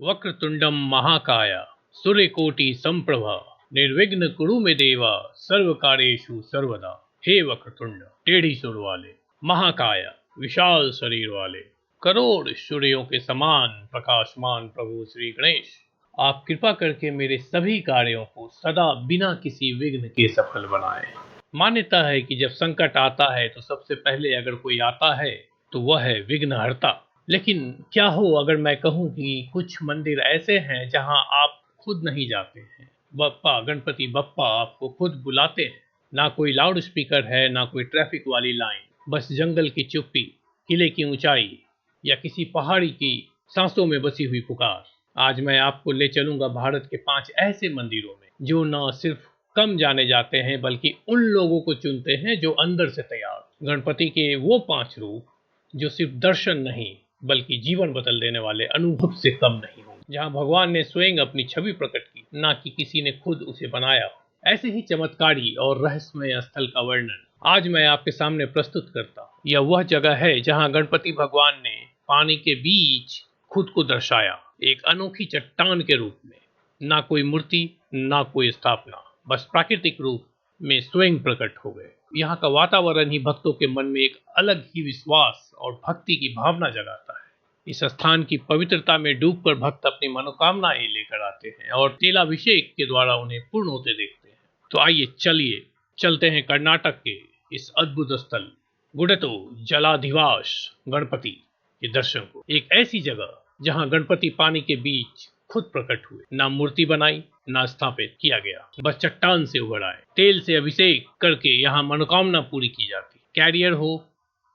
वक्रतुंडम महाकाय सूर्यकोटि संप्रभा निर्विघ्न कुरु मे देवा सर्व कार्येषु सर्वदा। हे वक्रतुंड टेढ़ी सुर वाले, महाकाय विशाल शरीर वाले, करोड़ सूर्यों के समान प्रकाशमान प्रभु श्री गणेश, आप कृपा करके मेरे सभी कार्यों को सदा बिना किसी विघ्न के सफल बनाएं। मान्यता है कि जब संकट आता है तो सबसे पहले अगर कोई आता है तो वह है विघ्नहर्ता। लेकिन क्या हो अगर मैं कहूं कि कुछ मंदिर ऐसे हैं जहां आप खुद नहीं जाते हैं, बप्पा गणपति बप्पा आपको खुद बुलाते हैं। ना कोई लाउड स्पीकर है, ना कोई ट्रैफिक वाली लाइन, बस जंगल की चुप्पी, किले की ऊंचाई या किसी पहाड़ी की सांसों में बसी हुई पुकार। आज मैं आपको ले चलूंगा भारत के 5 ऐसे मंदिरों में जो न सिर्फ कम जाने जाते हैं बल्कि उन लोगों को चुनते हैं जो अंदर से तैयार। गणपति के वो 5 रूप जो सिर्फ दर्शन नहीं बल्कि जीवन बदल देने वाले अनुभव से कम नहीं हो, जहां भगवान ने स्वयं अपनी छवि प्रकट की, ना कि किसी ने खुद उसे बनाया। ऐसे ही चमत्कारी और रहस्यमय स्थल का वर्णन आज मैं आपके सामने प्रस्तुत करता हूं। यह वह जगह है जहां गणपति भगवान ने पानी के बीच खुद को दर्शाया, एक अनोखी चट्टान के रूप में। ना कोई मूर्ति, ना कोई स्थापना, बस प्राकृतिक रूप में स्वयं प्रकट हो गए। यहाँ का वातावरण ही भक्तों के मन में एक अलग ही विश्वास और भक्ति की भावना जगाता है। इस स्थान की पवित्रता में डूबकर भक्त अपनी मनोकामनाएं लेकर आते हैं और तेलाभिषेक के द्वारा उन्हें पूर्ण होते देखते हैं। तो आइए चलते हैं कर्नाटक के इस अद्भुत स्थल गुडेतो जलाधिवास गणपति के दर्शन को। एक ऐसी जगह जहां गणपति पानी के बीच खुद प्रकट हुए, ना मूर्ति बनाई ना स्थापित किया गया, बस चट्टान से उभर आए। तेल से अभिषेक करके यहाँ मनोकामना पूरी की जाती। कैरियर हो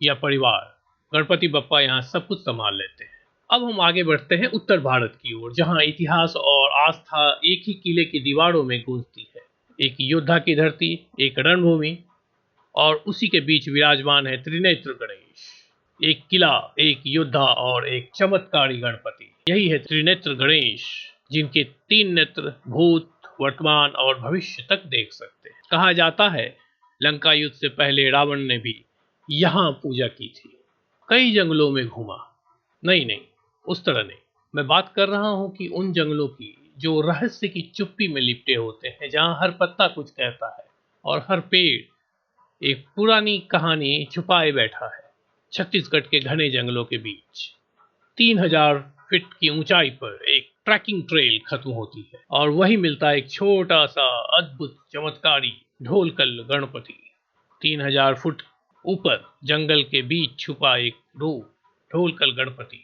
या परिवार, गणपति बप्पा यहाँ सब कुछ संभाल लेते हैं। अब हम आगे बढ़ते हैं उत्तर भारत की ओर, जहाँ इतिहास और आस्था एक ही किले की दीवारों में गूंजती है। एक योद्धा की धरती, एक रणभूमि, और उसी के बीच विराजमान है त्रिनेत्र गणेश। एक किला, एक योद्धा और एक चमत्कारी गणपति। यही है त्रिनेत्र गणेश, जिनके 3 नेत्र भूत, वर्तमान और भविष्य तक देख सकते हैं। कहा जाता है लंका युद्ध से पहले रावण ने भी यहाँ पूजा की थी। कई जंगलों में घूमा, नहीं, उस तरह नहीं। मैं बात कर रहा हूँ कि उन जंगलों की जो रहस्य की चुप्पी में लिपटे होते हैं, जहाँ हर पत्ता कुछ कहता है और हर पेड़ एक पुरानी कहानी छुपाए बैठा है। छत्तीसगढ़ के घने जंगलों के बीच 3000 फीट की ऊंचाई पर एक ट्रैकिंग ट्रेल खत्म होती है और वही मिलता है एक छोटा सा अद्भुत चमत्कारी ढोलकल गणपति। 3000 फुट ऊपर जंगल के बीच छुपा एक रूप ढोलकल गणपति।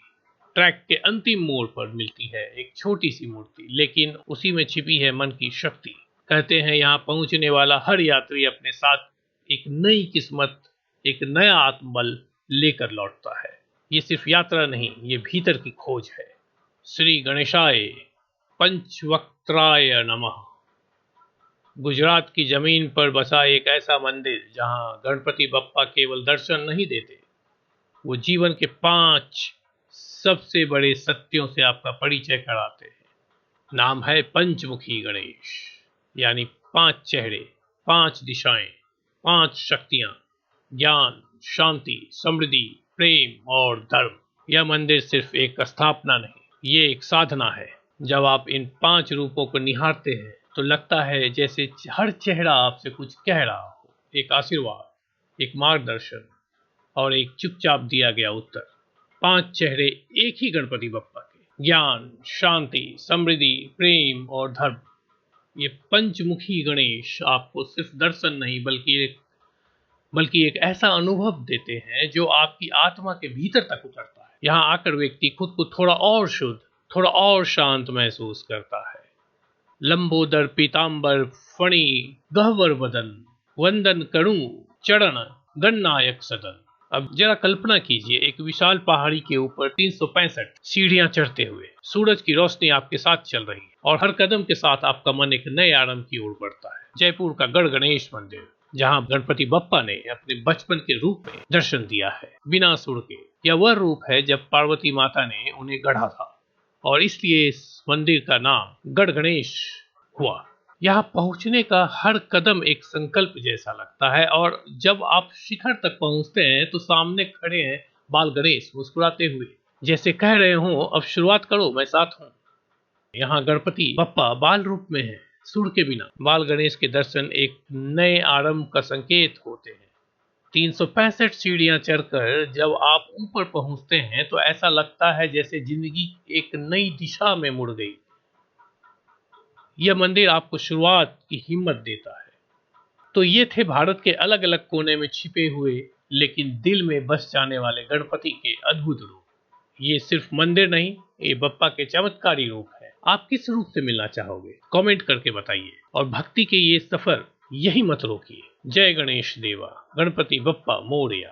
ट्रैक के अंतिम मोड़ पर मिलती है एक छोटी सी मूर्ति, लेकिन उसी में छिपी है मन की शक्ति। कहते हैं यहाँ पहुंचने वाला हर यात्री अपने साथ एक नई किस्मत, एक नया आत्मबल लेकर लौटता है। ये सिर्फ यात्रा नहीं, ये भीतर की खोज है। श्री गणेशाय पंचवक्त्राय नमः। गुजरात की जमीन पर बसा एक ऐसा मंदिर जहां गणपति बप्पा केवल दर्शन नहीं देते, वो जीवन के 5 सबसे बड़े सत्यों से आपका परिचय कराते हैं। नाम है पंचमुखी गणेश, यानी 5 चेहरे, 5 दिशाएं, 5 शक्तियां, ज्ञान, शांति, समृद्धि, प्रेम और धर्म। यह मंदिर सिर्फ एक स्थापना नहीं, ये एक साधना है। जब आप इन 5 रूपों को निहारते हैं तो लगता है जैसे हर चेहरा आपसे कुछ कह रहा हो, एक आशीर्वाद, एक मार्गदर्शन और एक चुपचाप दिया गया उत्तर। 5 चेहरे एक ही गणपति बप्पा के, ज्ञान, शांति, समृद्धि, प्रेम और धर्म। ये पंचमुखी गणेश आपको सिर्फ दर्शन नहीं बल्कि एक ऐसा अनुभव देते हैं जो आपकी आत्मा के भीतर तक उतरता है। यहाँ आकर व्यक्ति खुद को थोड़ा और शुद्ध, थोड़ा और शांत महसूस करता है। लंबोदर पीतांबर फणी गहवर बदन, वंदन करूं चरण गणनायक सदन। अब जरा कल्पना कीजिए, एक विशाल पहाड़ी के ऊपर 365 सीढ़ियां चढ़ते हुए सूरज की रोशनी आपके साथ चल रही है और हर कदम के साथ आपका मन एक नए आरंभ की ओर बढ़ता है। जयपुर का गढ़ गणेश मंदिर, जहां गणपति बप्पा ने अपने बचपन के रूप में दर्शन दिया है, बिना सुर के। यह वह रूप है जब पार्वती माता ने उन्हें गढ़ा था और इसलिए इस मंदिर का नाम गढ़ गणेश हुआ। यहाँ पहुंचने का हर कदम एक संकल्प जैसा लगता है और जब आप शिखर तक पहुंचते हैं तो सामने खड़े हैं बाल गणेश, मुस्कुराते हुए, जैसे कह रहे हो अब शुरुआत करो, मैं साथ हूँ। यहाँ गणपति बप्पा बाल रूप में है, सुर के बिना। बाल गणेश के दर्शन एक नए आरंभ का संकेत होते हैं। 365 सीढ़ियां चढ़कर जब आप ऊपर पहुंचते हैं तो ऐसा लगता है जैसे जिंदगी एक नई दिशा में मुड़ गई। यह मंदिर आपको शुरुआत की हिम्मत देता है। तो ये थे भारत के अलग अलग कोने में छिपे हुए लेकिन दिल में बस जाने वाले गणपति के अद्भुत रूप। ये सिर्फ मंदिर नहीं, ये बप्पा के चमत्कारी रूप है। आप किस रूप से मिलना चाहोगे? कमेंट करके बताइए। और भक्ति के ये सफर यही मत रोकिए। जय गणेश देवा, गणपति बप्पा मोरया।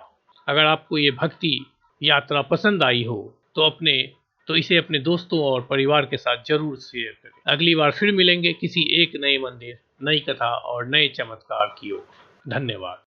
अगर आपको ये भक्ति यात्रा पसंद आई हो तो इसे अपने दोस्तों और परिवार के साथ जरूर शेयर करें। अगली बार फिर मिलेंगे किसी एक नए मंदिर, नई कथा और नए चमत्कार की ओर। धन्यवाद।